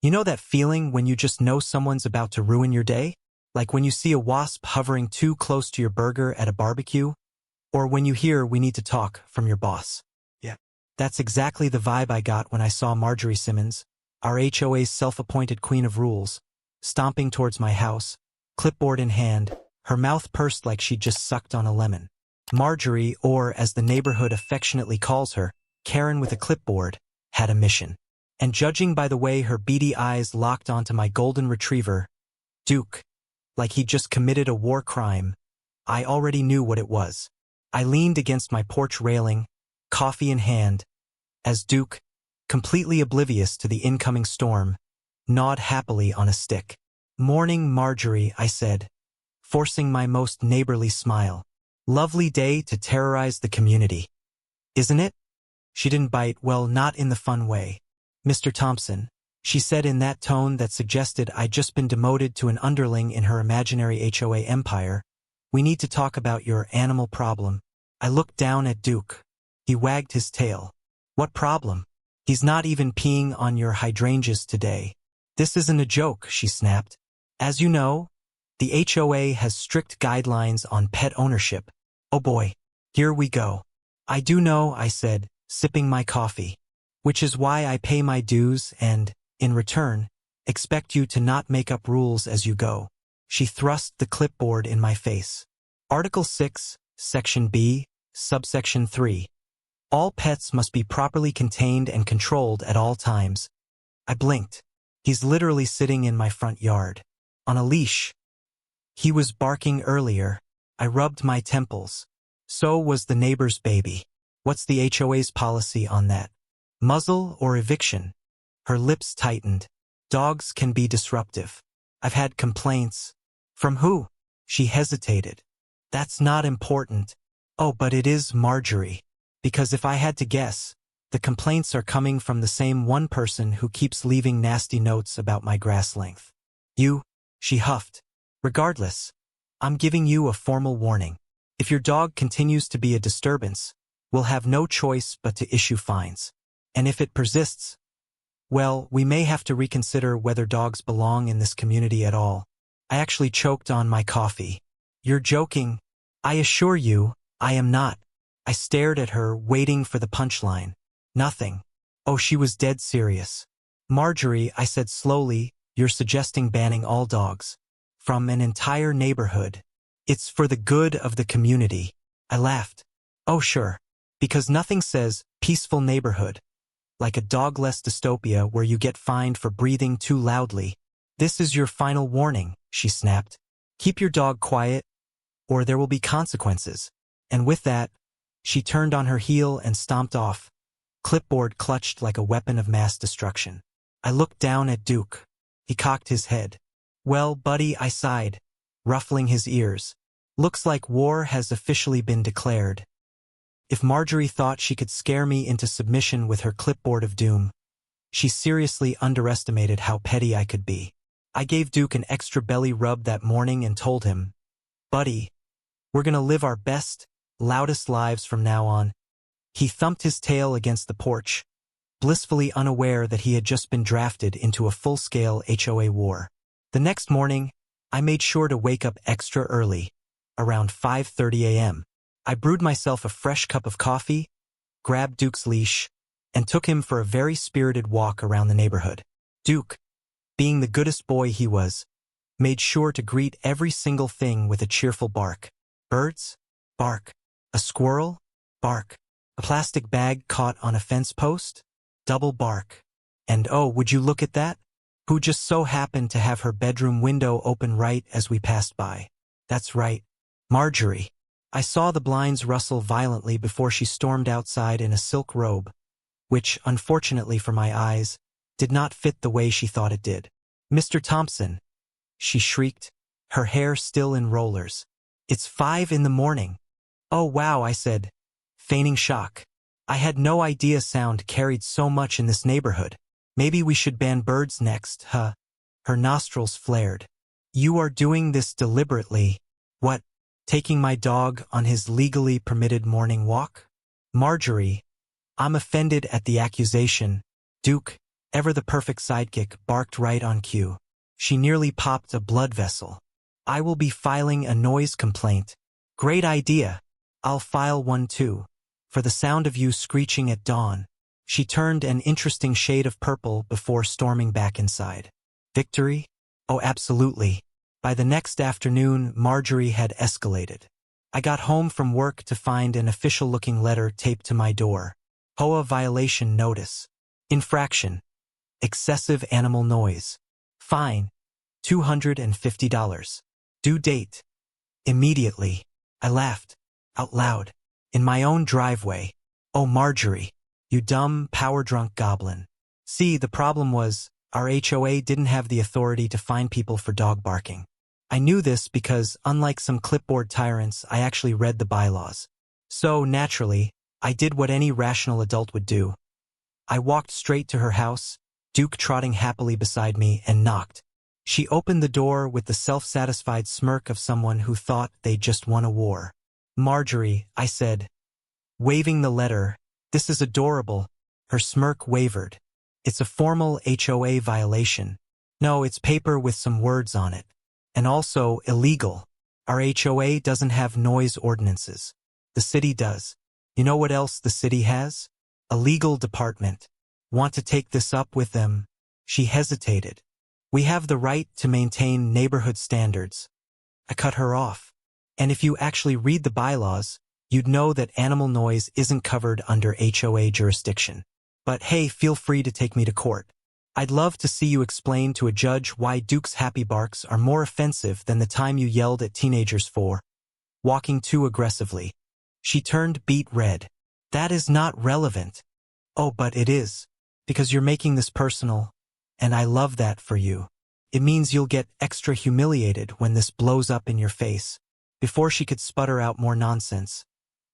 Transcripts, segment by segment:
You know that feeling when you just know someone's about to ruin your day? Like when you see a wasp hovering too close to your burger at a barbecue? Or when you hear "we need to talk" from your boss? Yeah. That's exactly the vibe I got when I saw Marjorie Simmons, our HOA's self-appointed queen of rules, stomping towards my house, clipboard in hand, her mouth pursed like she'd just sucked on a lemon. Marjorie, or as the neighborhood affectionately calls her, Karen with a clipboard, had a mission. And judging by the way her beady eyes locked onto my golden retriever, Duke, like he'd just committed a war crime, I already knew what it was. I leaned against my porch railing, coffee in hand, as Duke, completely oblivious to the incoming storm, gnawed happily on a stick. "Morning, Marjorie," I said, forcing my most neighborly smile. "Lovely day to terrorize the community, isn't it?" She didn't bite, well, not in the fun way. "Mr. Thompson," she said in that tone that suggested I'd just been demoted to an underling in her imaginary HOA empire, "we need to talk about your animal problem." I looked down at Duke. He wagged his tail. "What problem? He's not even peeing on your hydrangeas today." "This isn't a joke," she snapped. "As you know, the HOA has strict guidelines on pet ownership." "Oh boy, here we go." "I do know," I said, sipping my coffee. "Which is why I pay my dues and, in return, expect you to not make up rules as you go." She thrust the clipboard in my face. "Article 6, Section B, Subsection 3. All pets must be properly contained and controlled at all times." I blinked. He's literally sitting in my front yard, on a leash. He was barking earlier. I rubbed my temples. So was the neighbor's baby. "What's the HOA's policy on that? Muzzle or eviction?" Her lips tightened. "Dogs can be disruptive. I've had complaints." "From who?" She hesitated. "That's not important." "Oh, but it is, Marjorie. Because if I had to guess, the complaints are coming from the same one person who keeps leaving nasty notes about my grass length." "You," she huffed. "Regardless, I'm giving you a formal warning. If your dog continues to be a disturbance, we'll have no choice but to issue fines. And if it persists, well, we may have to reconsider whether dogs belong in this community at all." I actually choked on my coffee. "You're joking." "I assure you, I am not." I stared at her, waiting for the punchline. Nothing. Oh, she was dead serious. "Marjorie," I said slowly, "you're suggesting banning all dogs from an entire neighborhood. It's for the good of the community." I laughed. "Oh, sure. Because nothing says peaceful neighborhood like a dogless dystopia where you get fined for breathing too loudly." "This is your final warning," she snapped. "Keep your dog quiet, or there will be consequences." And with that, she turned on her heel and stomped off, clipboard clutched like a weapon of mass destruction. I looked down at Duke. He cocked his head. "Well, buddy," I sighed, ruffling his ears. "Looks like war has officially been declared." If Marjorie thought she could scare me into submission with her clipboard of doom, she seriously underestimated how petty I could be. I gave Duke an extra belly rub that morning and told him, "Buddy, we're gonna live our best, loudest lives from now on." He thumped his tail against the porch, blissfully unaware that he had just been drafted into a full-scale HOA war. The next morning, I made sure to wake up extra early, around 5:30 a.m. I brewed myself a fresh cup of coffee, grabbed Duke's leash, and took him for a very spirited walk around the neighborhood. Duke, being the goodest boy he was, made sure to greet every single thing with a cheerful bark. Birds? Bark. A squirrel? Bark. A plastic bag caught on a fence post? Double bark. And oh, would you look at that? Who just so happened to have her bedroom window open right as we passed by? That's right, Marjorie. I saw the blinds rustle violently before she stormed outside in a silk robe, which, unfortunately for my eyes, did not fit the way she thought it did. "Mr. Thompson," she shrieked, her hair still in rollers. "It's 5 in the morning." "Oh wow," I said, feigning shock. I had no idea sound carried so much in this neighborhood. "Maybe we should ban birds next, huh?" Her nostrils flared. "You are doing this deliberately." "What? Taking my dog on his legally permitted morning walk?" "Marjorie, I'm offended at the accusation." "Duke, ever the perfect sidekick, barked right on cue. She nearly popped a blood vessel. I will be filing a noise complaint. Great idea. I'll file one too. For the sound of you screeching at dawn. She turned an interesting shade of purple before storming back inside. Victory? Oh, absolutely. By the next afternoon, Marjorie had escalated. I got home from work to find an official-looking letter taped to my door. HOA violation notice. Infraction. Excessive animal noise. Fine. $250. Due date. Immediately. I laughed. Out loud. In my own driveway. Oh, Marjorie. You dumb, power-drunk goblin. See, the problem was, our HOA didn't have the authority to fine people for dog barking. I knew this because, unlike some clipboard tyrants, I actually read the bylaws. So, naturally, I did what any rational adult would do. I walked straight to her house, Duke trotting happily beside me, and knocked. She opened the door with the self-satisfied smirk of someone who thought they'd just won a war. Marjorie, I said, waving the letter, this is adorable. Her smirk wavered. It's a formal HOA violation. No, it's paper with some words on it. And also illegal. Our HOA doesn't have noise ordinances. The city does. You know what else the city has? A legal department. Want to take this up with them? She hesitated. We have the right to maintain neighborhood standards. I cut her off. And if you actually read the bylaws, you'd know that animal noise isn't covered under HOA jurisdiction. But hey, feel free to take me to court. I'd love to see you explain to a judge why Duke's happy barks are more offensive than the time you yelled at teenagers for walking too aggressively. She turned beet red. That is not relevant. Oh, but it is. Because you're making this personal, and I love that for you. It means you'll get extra humiliated when this blows up in your face. Before she could sputter out more nonsense,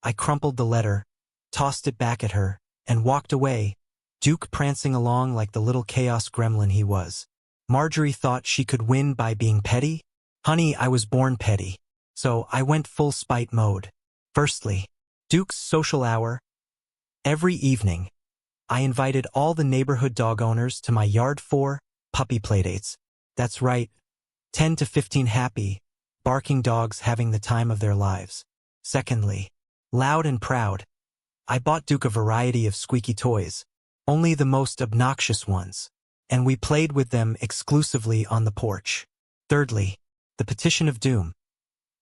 I crumpled the letter, tossed it back at her, and walked away, Duke prancing along like the little chaos gremlin he was. Marjorie thought she could win by being petty? Honey, I was born petty. So I went full spite mode. Firstly, Duke's social hour. Every evening, I invited all the neighborhood dog owners to my yard for puppy playdates. That's right, 10 to 15 happy, barking dogs having the time of their lives. Secondly, loud and proud, I bought Duke a variety of squeaky toys. Only the most obnoxious ones, and we played with them exclusively on the porch. Thirdly, the petition of doom.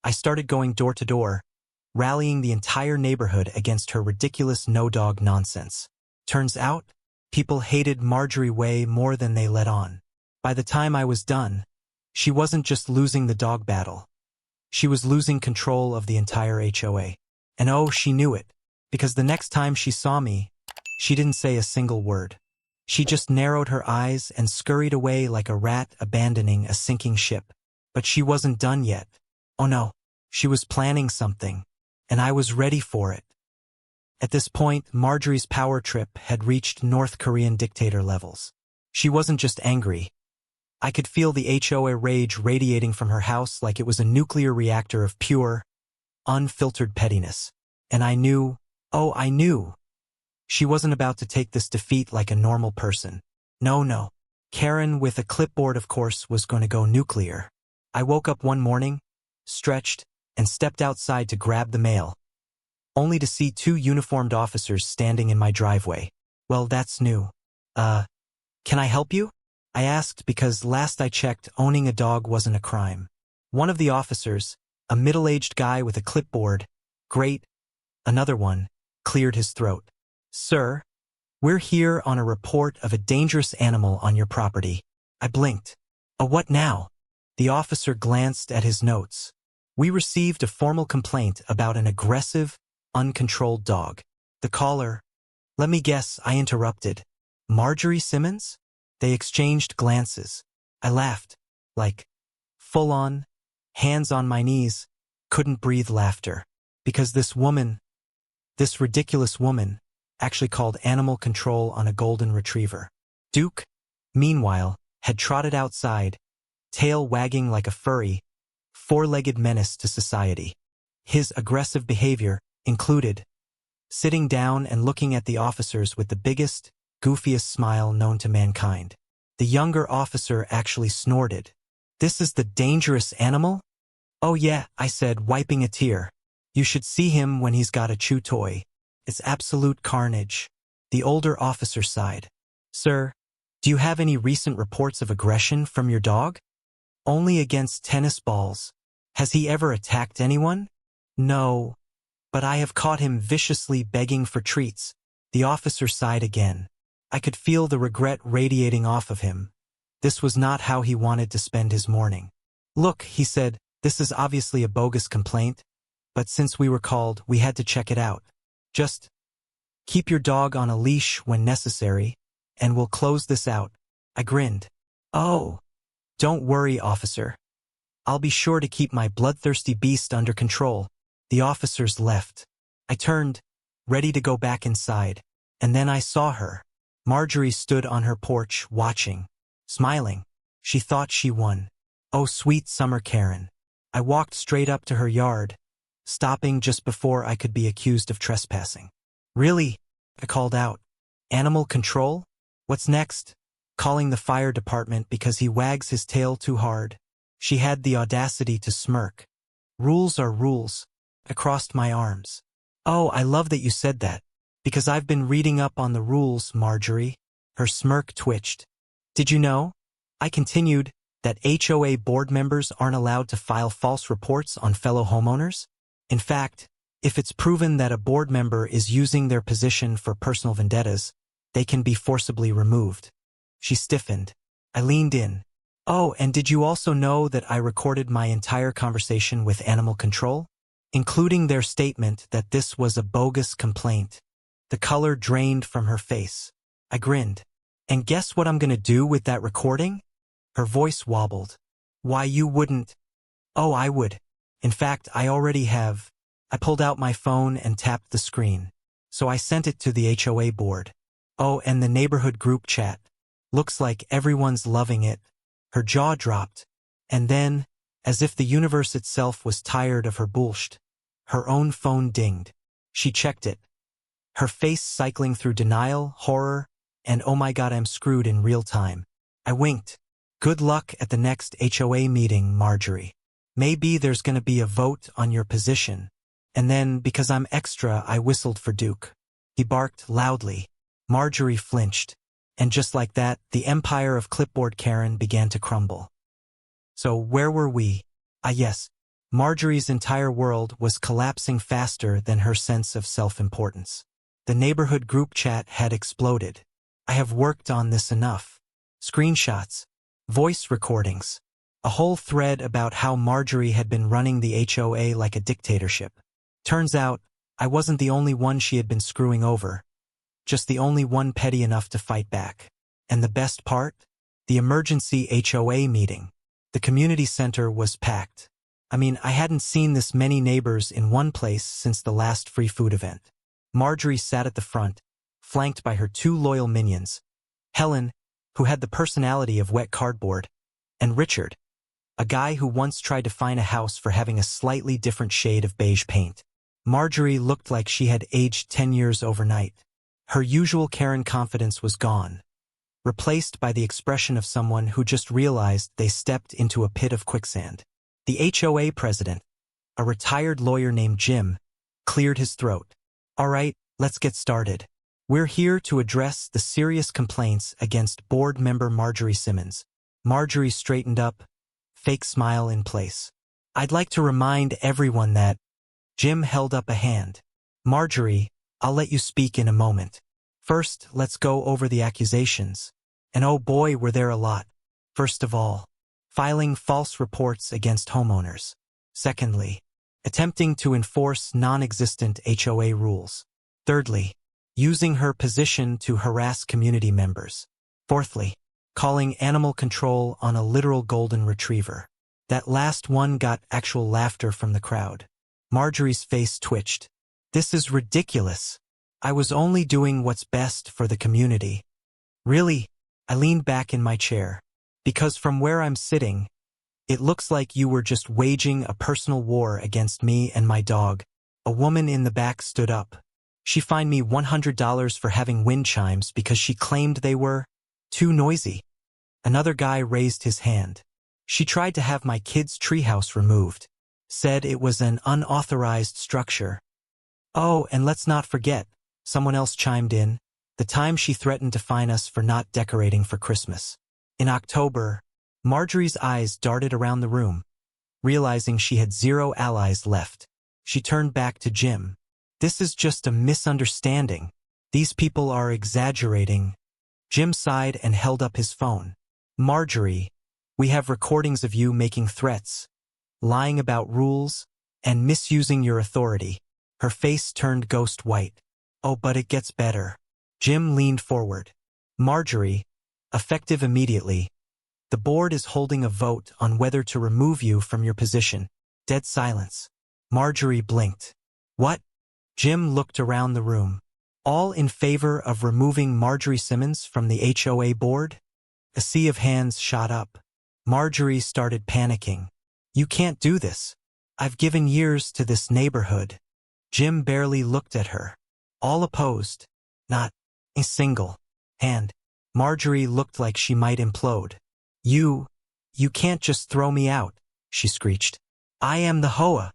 I started going door to door, rallying the entire neighborhood against her ridiculous no-dog nonsense. Turns out, people hated Marjorie way more than they let on. By the time I was done, she wasn't just losing the dog battle. She was losing control of the entire HOA. And oh, she knew it, because the next time she saw me, she didn't say a single word. She just narrowed her eyes and scurried away like a rat abandoning a sinking ship. But she wasn't done yet. Oh no, she was planning something, and I was ready for it. At this point, Marjorie's power trip had reached North Korean dictator levels. She wasn't just angry. I could feel the HOA rage radiating from her house like it was a nuclear reactor of pure, unfiltered pettiness. And I knew, oh, I knew. She wasn't about to take this defeat like a normal person. No. Karen, with a clipboard of course, was going to go nuclear. I woke up one morning, stretched, and stepped outside to grab the mail, only to see 2 uniformed officers standing in my driveway. Well, that's new. Can I help you? I asked because last I checked, owning a dog wasn't a crime. One of the officers, a middle-aged guy with a clipboard, great, another one, cleared his throat. Sir, we're here on a report of a dangerous animal on your property. I blinked. A what now? The officer glanced at his notes. We received a formal complaint about an aggressive, uncontrolled dog. The caller, let me guess, I interrupted. Marjorie Simmons? They exchanged glances. I laughed, like, full-on, hands on my knees, couldn't breathe laughter. Because this woman, this ridiculous woman, actually called animal control on a golden retriever. Duke, meanwhile, had trotted outside, tail wagging like a furry, 4-legged menace to society. His aggressive behavior included sitting down and looking at the officers with the biggest, goofiest smile known to mankind. The younger officer actually snorted. "This is the dangerous animal?" "Oh yeah," I said, wiping a tear. "You should see him when he's got a chew toy. It's absolute carnage." The older officer sighed. "Sir, do you have any recent reports of aggression from your dog?" "Only against tennis balls. Has he ever attacked anyone?" "No, but I have caught him viciously begging for treats." The officer sighed again. I could feel the regret radiating off of him. This was not how he wanted to spend his morning. "Look," he said, "this is obviously a bogus complaint, but since we were called, we had to check it out. Just keep your dog on a leash when necessary, and we'll close this out." I grinned. "Oh, don't worry, officer. I'll be sure to keep my bloodthirsty beast under control." The officers left. I turned, ready to go back inside, and then I saw her. Marjorie stood on her porch, watching, smiling. She thought she won. Oh, sweet summer Karen. I walked straight up to her yard, stopping just before I could be accused of trespassing. "Really?" I called out. "Animal control? What's next?" "Calling the fire department because he wags his tail too hard." She had the audacity to smirk. "Rules are rules." I crossed my arms. "Oh, I love that you said that, because I've been reading up on the rules, Marjorie." Her smirk twitched. "Did you know," I continued, "that HOA board members aren't allowed to file false reports on fellow homeowners? In fact, if it's proven that a board member is using their position for personal vendettas, they can be forcibly removed." She stiffened. I leaned in. "Oh, and did you also know that I recorded my entire conversation with Animal Control, including their statement that this was a bogus complaint?" The color drained from her face. I grinned. "And guess what I'm gonna do with that recording?" Her voice wobbled. "Why, you wouldn't." "Oh, I would. In fact, I already have." I pulled out my phone and tapped the screen. "So I sent it to the HOA board. Oh, and the neighborhood group chat. Looks like everyone's loving it." Her jaw dropped. And then, as if the universe itself was tired of her bullshit, her own phone dinged. She checked it. Her face cycling through denial, horror, and "oh my god, I'm screwed" in real time. I winked. "Good luck at the next HOA meeting, Marjorie. Maybe there's gonna be a vote on your position." And then, because I'm extra, I whistled for Duke. He barked loudly. Marjorie flinched. And just like that, the empire of Clipboard Karen began to crumble. So where were we? Yes. Marjorie's entire world was collapsing faster than her sense of self-importance. The neighborhood group chat had exploded. I have worked on this enough. Screenshots, voice recordings, a whole thread about how Marjorie had been running the HOA like a dictatorship. Turns out, I wasn't the only one she had been screwing over. Just the only one petty enough to fight back. And the best part? The emergency HOA meeting. The community center was packed. I mean, I hadn't seen this many neighbors in one place since the last free food event. Marjorie sat at the front, flanked by her two loyal minions, Helen, who had the personality of wet cardboard, and Richard, a guy who once tried to fine a house for having a slightly different shade of beige paint. Marjorie looked like she had aged 10 years overnight. Her usual Karen confidence was gone, replaced by the expression of someone who just realized they stepped into a pit of quicksand. The HOA president, a retired lawyer named Jim, cleared his throat. "All right, let's get started. We're here to address the serious complaints against board member Marjorie Simmons." Marjorie straightened up, fake smile in place. "I'd like to remind everyone that..." Jim held up a hand. "Marjorie, I'll let you speak in a moment. First, let's go over the accusations. And oh boy, were there a lot. First of all, filing false reports against homeowners. Secondly, attempting to enforce non-existent HOA rules. Thirdly, using her position to harass community members. Fourthly, calling animal control on a literal golden retriever. That last one got actual laughter from the crowd. Marjorie's face twitched. "This is ridiculous. I was only doing what's best for the community." "Really?" I leaned back in my chair. "Because from where I'm sitting, it looks like you were just waging a personal war against me and my dog." A woman in the back stood up. She fined me $100 for having wind chimes because she claimed they were too noisy. Another guy raised his hand. She tried to have my kid's treehouse removed. Said it was an unauthorized structure. Oh, and let's not forget, someone else chimed in, the time she threatened to fine us for not decorating for Christmas. In October, Marjorie's eyes darted around the room. Realizing she had 0 allies left, she turned back to Jim. This is just a misunderstanding. These people are exaggerating. Jim sighed and held up his phone. Marjorie, we have recordings of you making threats, lying about rules, and misusing your authority. Her face turned ghost white. Oh, but it gets better. Jim leaned forward. Marjorie, effective immediately. The board is holding a vote on whether to remove you from your position. Dead silence. Marjorie blinked. What? Jim looked around the room. All in favor of removing Marjorie Simmons from the HOA board? A sea of hands shot up. Marjorie started panicking. You can't do this. I've given years to this neighborhood. Jim barely looked at her. All opposed. Not a single hand. Marjorie looked like she might implode. You can't just throw me out, she screeched. I am the HOA.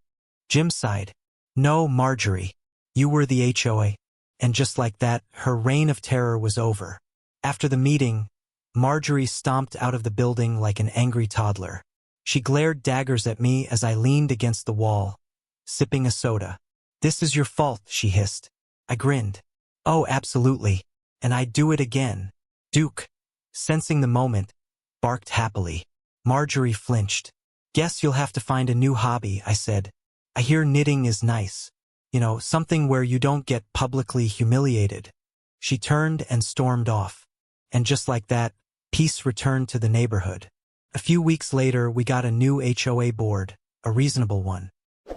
Jim sighed. No, Marjorie. You were the HOA. And just like that, her reign of terror was over. After the meeting, Marjorie stomped out of the building like an angry toddler. She glared daggers at me as I leaned against the wall, sipping a soda. This is your fault, she hissed. I grinned. Oh, absolutely. And I'd do it again. Duke, sensing the moment, barked happily. Marjorie flinched. Guess you'll have to find a new hobby, I said. I hear knitting is nice. You know, something where you don't get publicly humiliated. She turned and stormed off. And just like that, peace returned to the neighborhood. A few weeks later, we got a new HOA board, a reasonable one.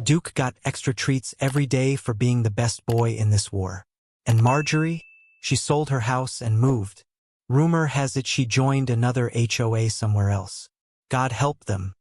Duke got extra treats every day for being the best boy in this war. And Marjorie? She sold her house and moved. Rumor has it she joined another HOA somewhere else. God help them.